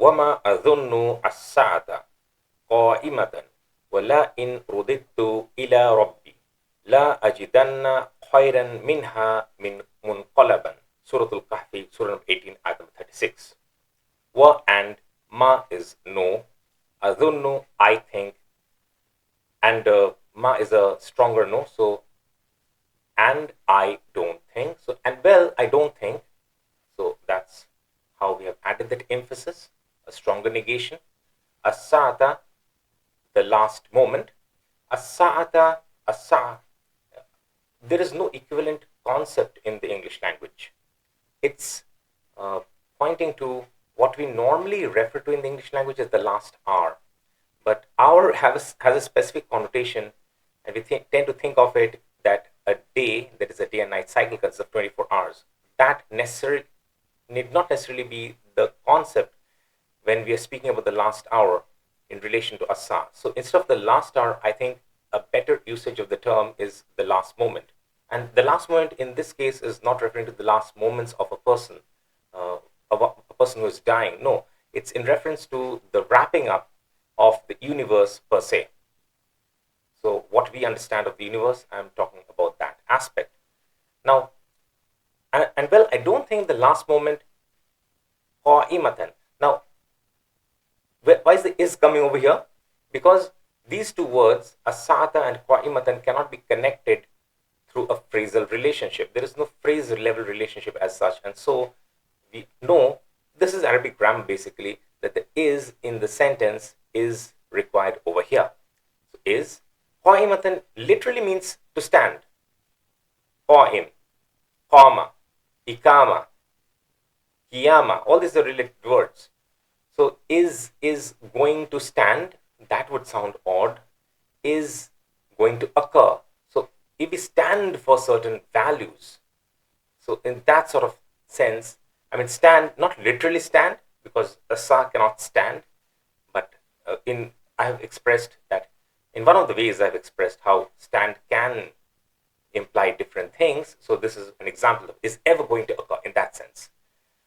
وَمَا أَظُنُّ السَّاعَةَ قَائِمَةً وَلَئِنْ رُدِدتُّ إِلَى رَبِّي لَا أَجِدَنَّ خَيْرًا مِنْهَا مُنْقَلَبًا. Suratul-Kahfi, Surah number 18, ayat number 36. Wa and ma is no, adhunnu I think, and ma is a stronger no, so and I don't think, so and well I don't think, so that's how we have added that emphasis, a stronger negation. As-sa'ata, the last moment. As-sa'ata, as-sa'a, there is no equivalent concept in the English language. It's pointing to what we normally refer to in the English language as the last hour. But hour has a specific connotation, and we tend to think of it that a day, that is a day and night cycle, consists of 24 hours. That need not necessarily be the concept when we are speaking about the last hour in relation to asa. So instead of the last hour, I think a better usage of the term is the last moment. And the last moment in this case is not referring to the last moments of a person, a person who is dying. No, it's in reference to the wrapping up of the universe per se. So what we understand of the universe, I'm talking about that aspect. Now, and well, I don't think the last moment, qa'imatan. Now, why is the is coming over here? Because these two words, as-sa'ata and qa'imatan, cannot be connected through a phrasal relationship. There is no phrase level relationship as such, and so we know this is Arabic grammar basically, that the is in the sentence is required over here. So is, qa'imatan literally means to stand. Qa'im, qama, ikama, qiyama, all these are related words. So is going to stand, that would sound odd. Is going to occur. So if we stand for certain values, so in that sort of sense, I mean stand, not literally stand, because asa cannot stand, but I have expressed that in one of the ways I've expressed how stand can imply different things. So this is an example of is ever going to occur in that sense.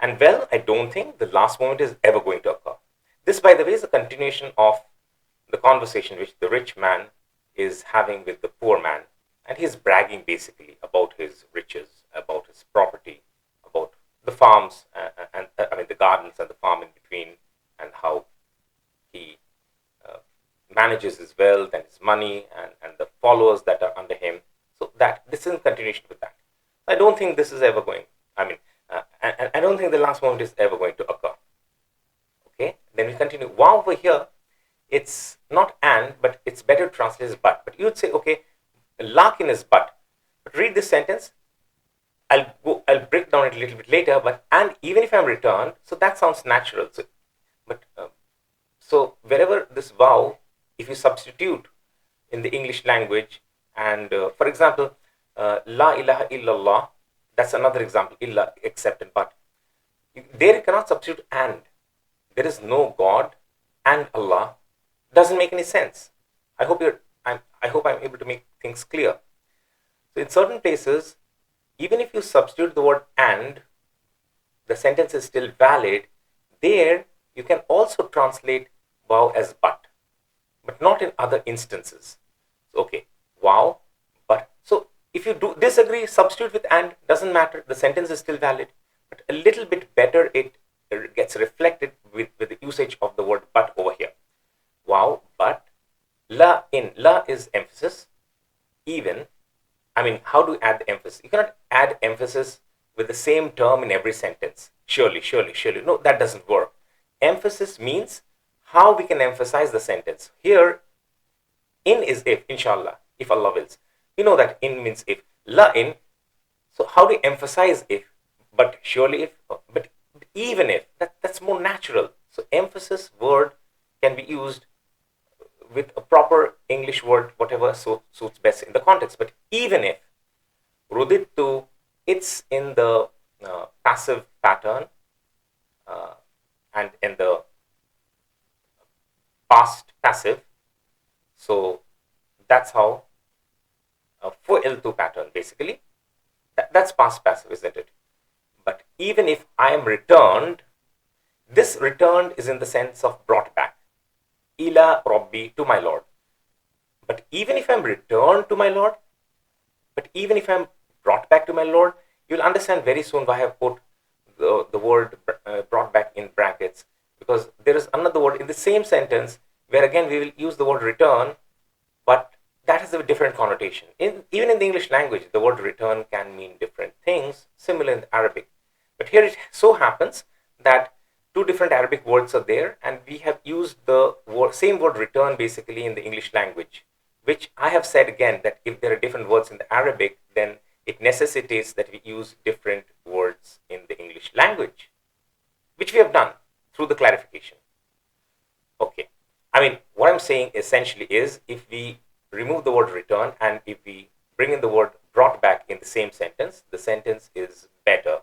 And well, I don't think the last moment is ever going to occur. This, by the way, is a continuation of the conversation which the rich man is having with the poor man, and he's bragging basically about his riches, about his property, about the farms and I mean the gardens and the farm in between, and how he manages his wealth and his money and the followers that are under him. So that this is in continuation with that. I don't think this is ever going. And I don't think the last moment is ever going to occur. Okay, then we continue. Wow, over here, it's not and, but it's better translated as but. But you would say, okay, lakin is but. But read this sentence. I'll break down it a little bit later. But and even if I'm returned, so that sounds natural. So, but so wherever this wow, if you substitute in the English language, and for example, la ilaha illallah, that's another example. Illa, except and but. There you cannot substitute and. There is no God and Allah. Doesn't make any sense. I hope I'm able to make things clear. So in certain places, even if you substitute the word and, the sentence is still valid. There you can also translate wow as but not in other instances. So, okay, wow, but. So if you do disagree, substitute with and, doesn't matter. The sentence is still valid, but a little bit better it gets reflected with the usage of the word but over here. Wow, but la in. La is emphasis. Even, I mean, how do you add the emphasis? You cannot add emphasis with the same term in every sentence. Surely. No, that doesn't work. Emphasis means how we can emphasize the sentence. Here, in is if, inshallah, if Allah wills. You know that in means if. La in. So how do you emphasize if? But surely if, but even if. That's more natural. So emphasis word can be used with a proper English word, whatever suits best in the context. But even if, rudittu, it's in the passive pattern and in the past passive. So that's how fu'iltu pattern basically. That's past passive, isn't it? But even if I am returned, This returned is in the sense of brought back. Ila Rabbi, to my Lord. But even if I'm returned to my Lord, but even if I'm brought back to my Lord, you'll understand very soon why I have put the word brought back in brackets, because there is another word in the same sentence where again we will use the word return, but that has a different connotation. Even in the English language, the word return can mean different things, similar in Arabic. But here it so happens that two different Arabic words are there, and we have used the same word return basically in the English language, which I have said again that if there are different words in the Arabic, then it necessitates that we use different words in the English language, which we have done through the clarification. Okay. I mean, what I'm saying essentially is if we remove the word return and if we bring in the word brought back in the same sentence, the sentence is better.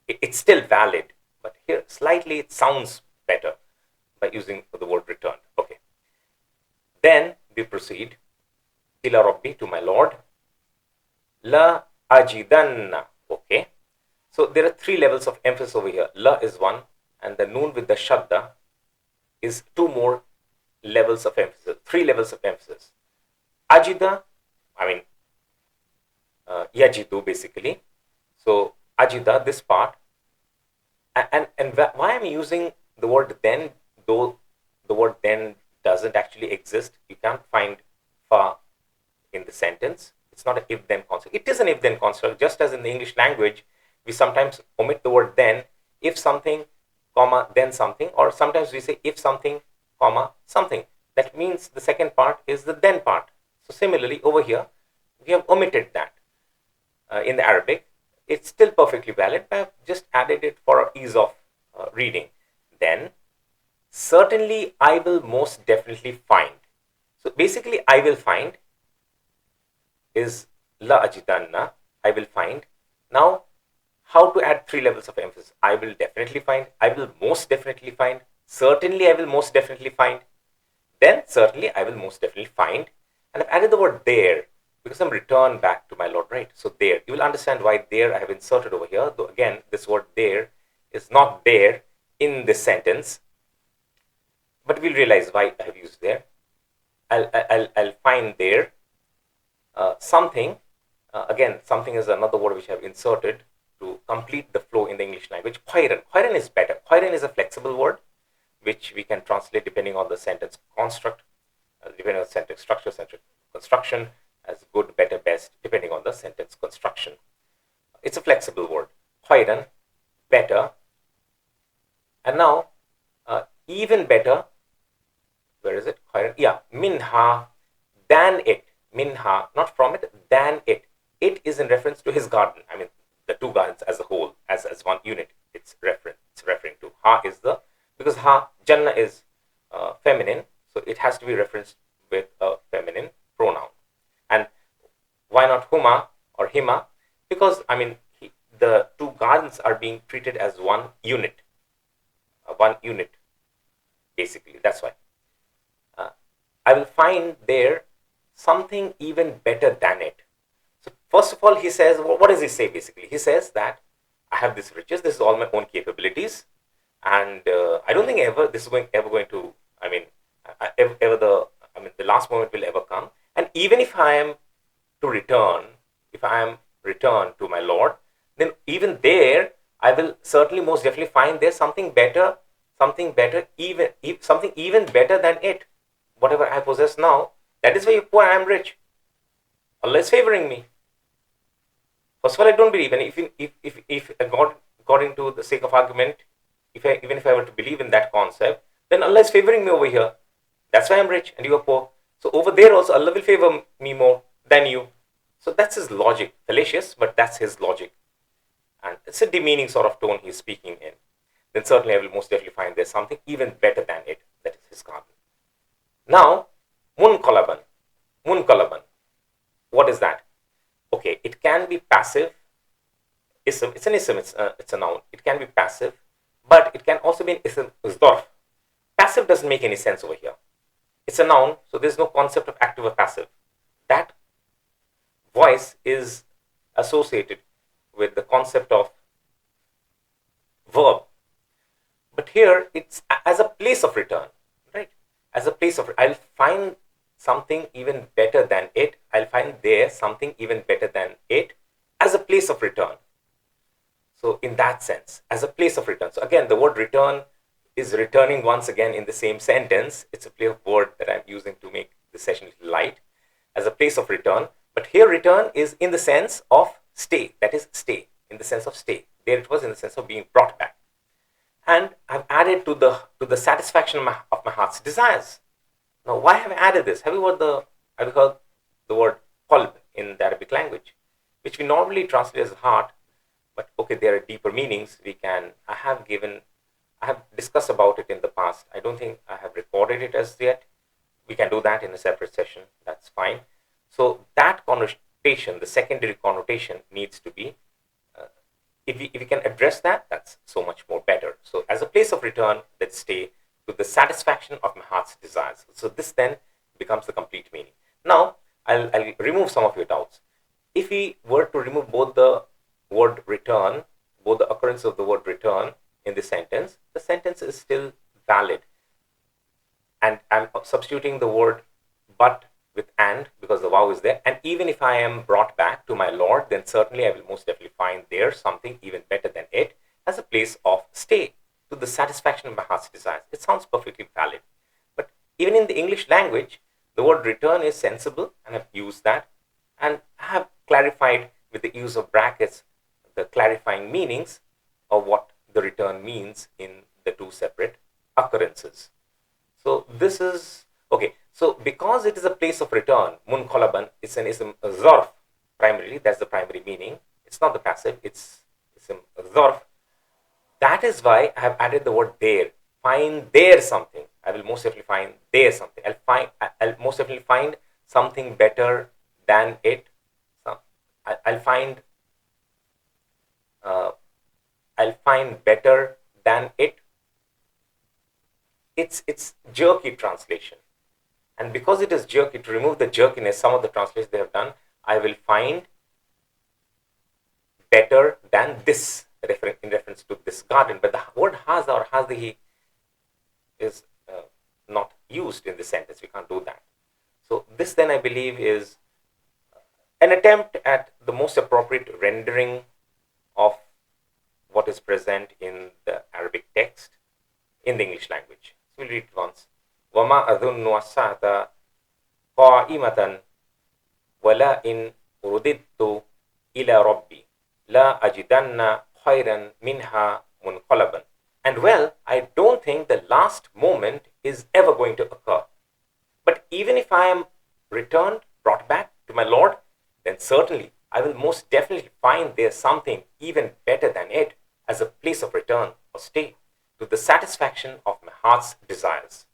It's still valid, but here slightly it sounds better by using the word returned. Okay. Then we proceed. Ila Rabbi, to my Lord. La ajidanna. Okay. So there are three levels of emphasis over here. La is one, and the noon with the shadda is two more levels of emphasis, three levels of emphasis. Ajida, I mean, yajidu basically. So ajida, this part, and why I'm using the word then, though the word then doesn't actually exist. You can't find fa in the sentence. It's not an if-then construct. It is an if-then construct, just as in the English language, we sometimes omit the word then, if something, comma, then something, or sometimes we say if something, comma, something. That means the second part is the then part. So similarly, over here, we have omitted that. In the Arabic, it's still perfectly valid, but I've just added it for ease of reading. Then, certainly I will most definitely find. So basically, I will find is la ajidanna, I will find. Now, how to add three levels of emphasis? I will definitely find, I will most definitely find, certainly I will most definitely find, then certainly I will most definitely find, and I've added the word there because I'm returned back to my Lord, right? So there, you will understand why there I have inserted over here, though again, this word there is not there in this sentence, but we'll realize why I have used there. I'll find there something. Again, something is another word which I have inserted to complete the flow in the English language. Khairan. Khairan is better. Khairan is a flexible word which we can translate depending on the sentence construct, depending on the sentence structure, sentence construction, as good, better, best, depending on the sentence construction. It's a flexible word. Khairan, better. And now, even better, where is it? Khairan, yeah, minha, than it. Minha, not from it, than it. It is in reference to his garden. I mean, the two gardens as a whole, as one unit. It's referring to. Ha is the, because ha, Jannah is feminine, so it has to be referenced with a feminine pronoun. And why not huma or hima? Because, I mean, the two gardens are being treated as one unit. Basically. That's why. I will find there something even better than it. So first of all, he says, what does he say basically? He says that I have this riches, this is all my own capabilities, and I don't think this is ever going to, I mean, the last moment will ever come. And even if I am to return, if I am returned to my Lord, then even there, I will certainly most definitely find there something better, something even better than it. Whatever I possess now, that is why you're poor, I am rich. Allah is favoring me. First of all, I don't believe, and if according to the sake of argument, even if I were to believe in that concept, then Allah is favoring me over here. That's why I'm rich and you are poor. So over there also, Allah will favor me more than you. So that's his logic. Fallacious, but that's his logic. And it's a demeaning sort of tone he's speaking in. Then certainly I will most definitely find there's something even better than it. That is his garden. Now, munqalaban. What is that? Okay, it can be passive. Ism. It's an ism. It's a noun. It can be passive, but it can also be an ism. Zarf. Passive doesn't make any sense over here. It's a noun, so there's no concept of active or passive. That voice is associated with the concept of verb. But here it's as a place of return, right? As a place of, I'll find something even better than it. I'll find there something even better than it as a place of return. So in that sense, as a place of return. So again, the word return is returning once again in the same sentence. It's a play of word that I'm using to make the session light, as a place of return. But here return is in the sense of stay, that is stay, in the sense of stay. There it was in the sense of being brought back. And I've added to the satisfaction of my heart's desires. Now, why have I added this? Have you heard the word qalb in the Arabic language, which we normally translate as heart, but okay, there are deeper meanings. I have discussed about it in the past. I don't think I have recorded it as yet. We can do that in a separate session. That's fine. So that connotation, the secondary connotation, needs to be, if we can address that, that's so much more better. So as a place of return, let's stay to the satisfaction of my heart's desires. So this then becomes the complete meaning. Now, I'll remove some of your doubts. If we were to remove both the word return, both the occurrence of the word return in the sentence is still valid. And I'm substituting the word but with and, because the vow is there. And even if I am brought back to my Lord, then certainly I will most definitely find there something even better than it as a place of stay, to the satisfaction of my heart's desires. It sounds perfectly valid. But even in the English language, the word return is sensible, and I've used that. And I have clarified with the use of brackets the clarifying meanings of what the return means in the two separate occurrences. So this is, okay, so because it is a place of return, munqalaban, it's an ism zarf, primarily, that's the primary meaning. It's not the passive, it's ism zarf. That is why I have added the word there. Find there something. I will most definitely find there something. I'll most definitely find something better than it. I'll find better than it. It's jerky translation. And because it is jerky, to remove the jerkiness, some of the translations they have done, I will find better than this, in reference to this garden. But the word haza or hazihi is not used in this sentence. We can't do that. So this then I believe is an attempt at the most appropriate rendering of what is present in the Arabic text in the English language. So we'll read it once. وَمَا أَظُنُّ السَّاعَةَ قَائِمَةً وَلَئِنْ رُدِدتُّ إِلَى رَبِّي لَا أَجِدَنَّ خَيْرًا مِنْهَا مُنْقَلَبًا. And well, I don't think the last moment is ever going to occur. But even if I am returned, brought back to my Lord, then certainly I will most definitely find there something even better than it as a place of return or stay, to the satisfaction of my heart's desires.